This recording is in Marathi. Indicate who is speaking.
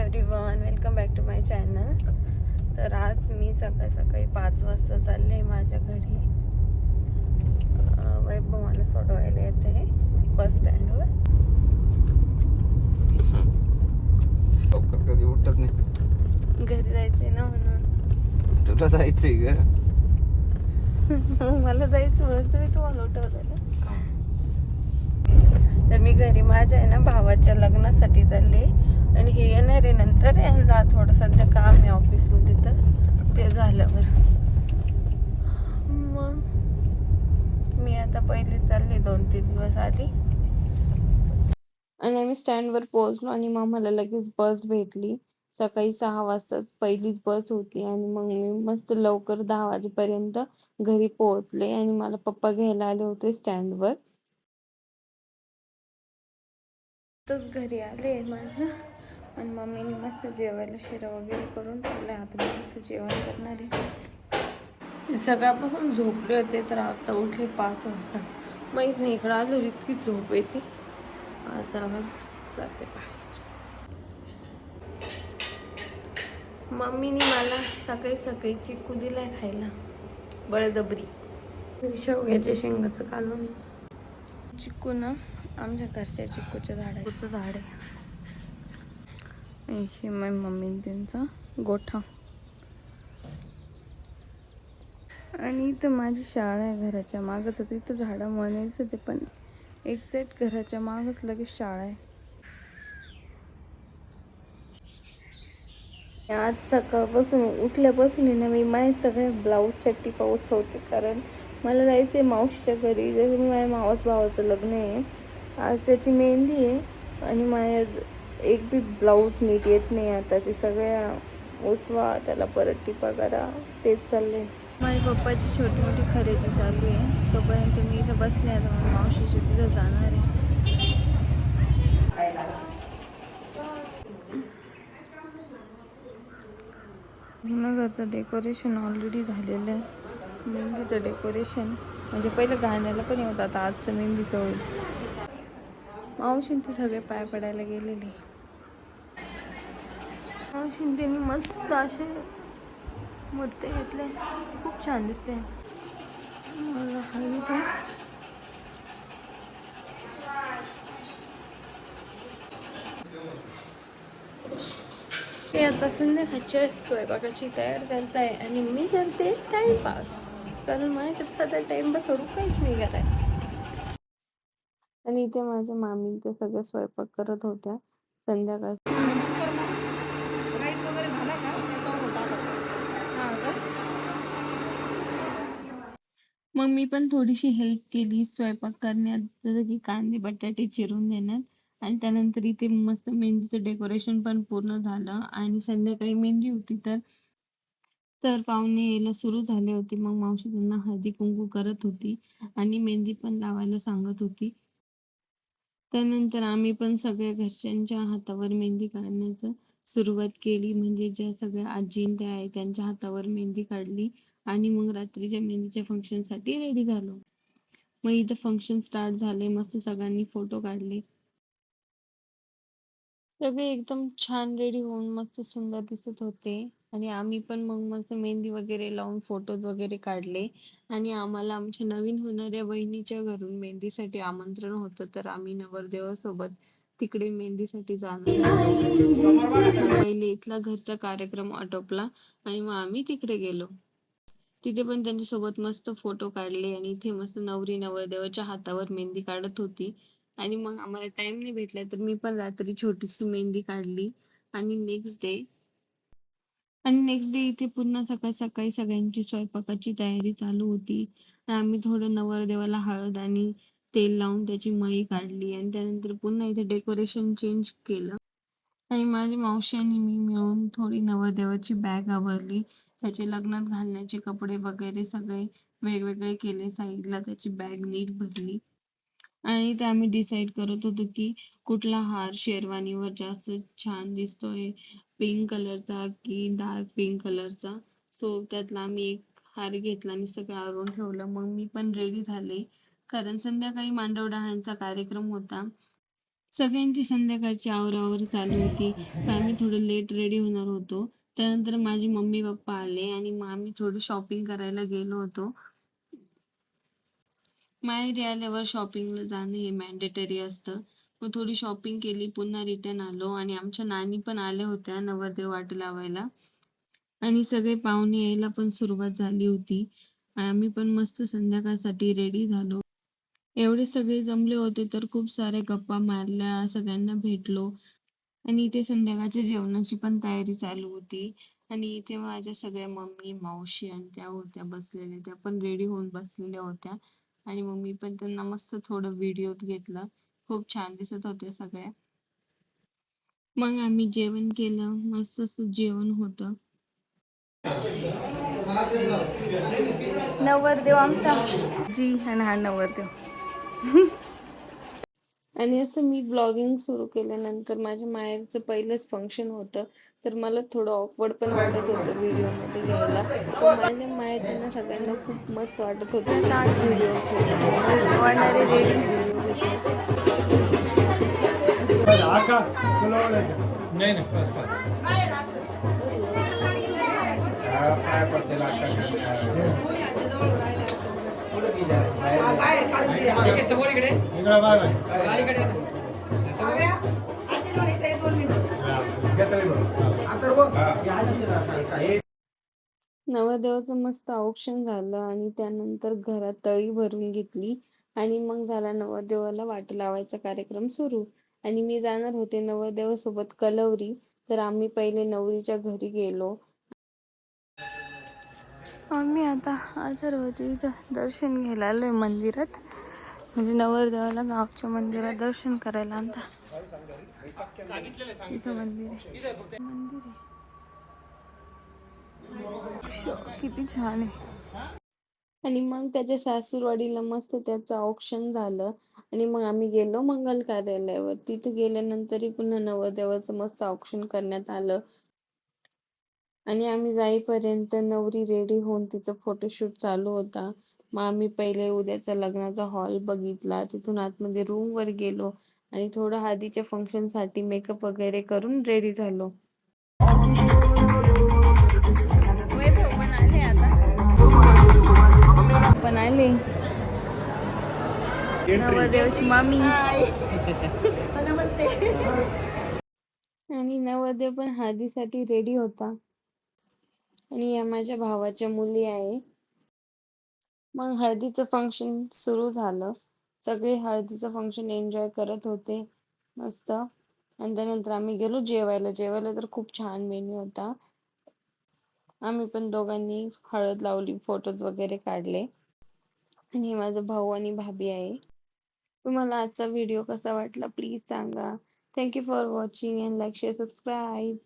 Speaker 1: Everyone, welcome back to my channel. तर आज मी सकाळी 5 वाजता चालले माझ्या घरी. वैभव मला सोडवायला येते बस स्टँडवर.
Speaker 2: लवकर कधी उठत नाही.
Speaker 1: घरी जायचंय ना म्हणून.
Speaker 2: तुला जायचंय ग.
Speaker 1: मला जायचं म्हणून तुम्हाला उठवलं ना. तर मी घरी माझ्या आहे ना भावाच्या लग्नासाठी चालले आणि हे येणार आहे नंतर. यांना थोडं सध्या काम आहे ऑफिसमध्ये, तर ते झाल्यावर मग मी आता पहिले चालले 2-3 दिवस आधी. आणि आम्ही स्टँडवर पोहोचलो आणि मग मला लगेच बस भेटली. सकाळी 6 वाजताच पहिलीच बस होती आणि मग मी मस्त लवकर 10 वाजेपर्यंत घरी पोहोचले आणि मला पप्पा घ्यायला आले होते स्टँडवर. तोच घरी आले माझ्या आणि मम्मीने मस्त जेवायला शिरा वगैरे करून ठेवलं. आता मी मस्त जेवण करणार आहे. सकाळपासून झोपले होते तर आता उठले 5 वाजता. माहीत नाही इकडं आलो इतकी झोप येते. आता जाते बाहेर. मम्मीने मला सकाळी चिक्कू दिलाय खायला बळजबरी. शेवग्याच्या शेंगाचं कालवण. चिक्कू ना आमच्या घरच्या चिक्कूचं झाड आहे. हे माझ्या मम्मीने त्यांचा गोठा. आणि इथं माझी शाळा आहे घराच्या मागच. इथं झाडामुळे नाहीच ते, पण एक्झॅक्ट घराच्या मागच लगेच शाळा आहे. आज सकाळपासून उठल्यापासून ना मी माझे सगळे ब्लाऊज चट्टी पाऊस होते, कारण मला जायचं आहे मावशीच्या घरी. जसं मी माझ्या मावस भावाचं लग्न आहे आज, त्याची मेहंदी आहे आणि माझ्या एक बी ब्लाऊज नीट येत नाही. आता ते सगळ्या उसवा, त्याला परत टिपा करा, तेच चाललंय. माझ्या पप्पाची छोटी मोठी खरेदी चालू आहे. तोपर्यंत मी इथं बसले. आता मला मावशीच्या तिथं जाणार आहे. घराचं डेकोरेशन ऑलरेडी झालेलं आहे. मेहंदीचं डेकोरेशन म्हणजे पहिलं गाण्याला पण होतं, आता आजचं मेहंदीचं होईल. मावशीन ते सगळे पाय पडायला गेलेले. मावशीन त्यांनी मस्त असे मूर्ती घेतले, खूप छान दिसते. मला हवी ते आता संध्याकाळच्या स्वयंपाकाची तयार करत आहे आणि मी करते टाइमपास, कारण माझ्याकडे सध्या टाइमपास सोडून काहीच नाही करायचं. आणि इथे माझ्या मामी ते सगळं स्वयंपाक करत होत्या संध्याकाळ. मग मी पण थोडीशी हेल्प केली स्वयंपाक करण्यात, जसं की कांदे बटाटे चिरून देण्यात. आणि त्यानंतर इथे मस्त मेहंदीचं डेकोरेशन पण पूर्ण झालं आणि संध्याकाळी मेहंदी होती तर पाहुणे यायला सुरू झाले होते. मग मावशी त्यांना हळदी कुंकू करत होती आणि मेहंदी पण लावायला सांगत होती. त्यानंतर आम्ही पण सगळ्या घरच्यांच्या हातावर मेहंदी काढण्याचं सुरुवात केली. म्हणजे ज्या सगळ्या आजी त्या आहेत त्यांच्या हातावर मेहंदी काढली आणि मग रात्रीच्या मेहंदीच्या फंक्शनसाठी रेडी झालो. मग इथं फंक्शन स्टार्ट झाले. मस्त सगळ्यांनी फोटो काढले. सगळे एकदम छान रेडी होऊन मस्त सुंदर दिसत होते आणि आम्ही पण मग मस्त मेहंदी वगैरे लावून फोटोज वगैरे काढले. आणि आम्हाला आमच्या नवीन होणाऱ्या बहिणीच्या घरून मेहंदीसाठी आमंत्रण होतं, तर आम्ही नवरदेवासोबत तिकडे मेहंदीसाठी जाणार होतो. मग पहिले इथला घरचा कार्यक्रम आटोपला आणि मग आम्ही तिकडे गेलो. तिथे पण त्यांच्यासोबत मस्त फोटो काढले आणि इथे मस्त नवरी नवरदेवाच्या हातावर मेहंदी काढत होती. आणि मग आम्हाला टाइम नाही भेटला तर मी पण रात्री छोटीशी मेहंदी काढली. आणि नेक्स्ट डे इथे पुन्हा सकाळी सगळ्यांची स्वयंपाकाची तयारी चालू होती. आम्ही थोडं नवरदेवाला हळद आणि तेल लावून त्याची मळी काढली आणि त्यानंतर पुन्हा इथे डेकोरेशन चेंज केलं. आणि माझ्या मावशी आणि मी मिळून थोडी नवरदेवाची बॅग आवरली. त्याचे लग्नात घालण्याचे कपडे वगैरे सगळे वेगवेगळे केले. साईडला त्याची बॅग नीट भरली. आणि ते आम्ही डिसाईड करत होतो की कुठला हार शेरवानीवर जास्त छान दिसतोय, पिंक कलरचा की डार्क पिंक कलरचा. सो त्यातला आम्ही एक हार घेतला आणि सगळं आवरून ठेवलं. मग मी पण रेडी झाले, कारण संध्याकाळी मांडव डहाण्याचा कार्यक्रम होता. सगळ्यांची संध्याकाळची आवराआवर चालू होती. तर आम्ही थोडं लेट रेडी होणार होतो. त्यानंतर माझे मम्मी-पप्पा आले आणि मग आम्ही थोडं शॉपिंग करायला गेलो होतो. माहेरी आल्यावर शॉपिंगला जाणं हे मॅन्डेटरी असतं. मग थोडी शॉपिंग केली, पुन्हा रिटर्न आलो आणि आमच्या नानी पण आल्या होत्या नवरदेव वाट लावायला आणि सगळे पाहुणे यायला पण सुरुवात झाली होती. आम्ही पण मस्त संध्याकाळसाठी रेडी झालो. एवढे सगळे जमले होते तर खूप साऱ्या गप्पा मारल्या, सगळ्यांना भेटलो आणि इथे संध्याकाळच्या जेवणाची पण तयारी चालू होती आणि इथे माझ्या सगळ्या मम्मी, मावशी आणि त्या होत्या बसलेल्या. त्या पण रेडी होऊन बसलेल्या होत्या आणि मग मी पण त्यांना मस्त थोडं व्हिडिओत घेतलं. खूप छान दिसत होत्या सगळ्या. मग आम्ही जेवण केलं. मस्त असं जेवण होतं.
Speaker 3: नवरदेव आमचा जी आणि हा नवरदेव.
Speaker 1: आणि असं मी ब्लॉगिंग सुरू केल्यानंतर माझ्या माहेरचं पहिलंच फंक्शन होतं. तर मला थोडं ऑकवर्ड पण वाटत होतं व्हिडिओमध्ये घ्यायला. पण माझ्या माहेरच्यांना सगळ्यांना खूप मस्त वाटत होतं की व्हिडिओ घे, व्हिडिओ घे. मग मी पण
Speaker 3: वडणारे
Speaker 1: त्यांचा
Speaker 3: रेडी.
Speaker 1: व्हिडिओ घेतला.
Speaker 4: नाही नाही बस बस. समोर इकडे
Speaker 5: इकडं बाय बाय.
Speaker 4: अलीकडे ना.
Speaker 1: नवरदेवाचं मस्त औक्षण झालं आणि त्यानंतर घरात तळी भरून घेतली आणि मग झाला नवरदेवाला वाट लावायचा कार्यक्रम सुरू. आणि मी जाणार होते नवरदेवासोबत कलवरी. तर आम्ही पहिले नवरीच्या घरी गेलो.
Speaker 3: आम्ही आता अथर्वच्या दर्शन घ्यायला आलोय मंदिरात. म्हणजे नवरदेवाला गावच्या मंदिरात दर्शन करायला आणता. इथं मंदिर आहे. मंदिर आहे. किती छान आहे.
Speaker 1: आणि मग त्याच्या सासूरवाडीला मस्त त्याचं औक्षण झालं आणि मग आम्ही गेलो मंगल कार्यालयावर. तिथे गेल्यानंतरही पुन्हा नवरदेवाचं मस्त औक्षण करण्यात आलं. आणि आम्ही जाईपर्यंत नवरी रेडी होऊन तिचं फोटोशूट चालू होता. मग आम्ही पहिले उद्याचा लग्नाचा हॉल बघितला. तिथून आतमध्ये रूमवर गेलो आणि थोडं हळदीच्या फंक्शनसाठी मेकअप वगैरे करून रेडी झालो.
Speaker 3: वैभव पण आले आता. पण आले नवरदेवची मामी. नमस्ते.
Speaker 1: आणि नवरदेव पण हळदीसाठी रेडी होता. आणि या माझ्या भावाच्या मुली आहे. मग हळदीचं फंक्शन सुरू झालं. सगळे हळदीचं फंक्शन एन्जॉय करत होते मस्त. आणि त्यानंतर आम्ही गेलो जेवायला. जेवायला तर खूप छान मेन्यू होता. आम्ही पण दोघांनी हळद लावली, फोटोज वगैरे काढले. आणि हे माझा भाऊ आणि भाभी आहे. तुम्हाला आजचा व्हिडिओ कसा वाटला प्लीज सांगा. Thank you for watching and like share subscribe.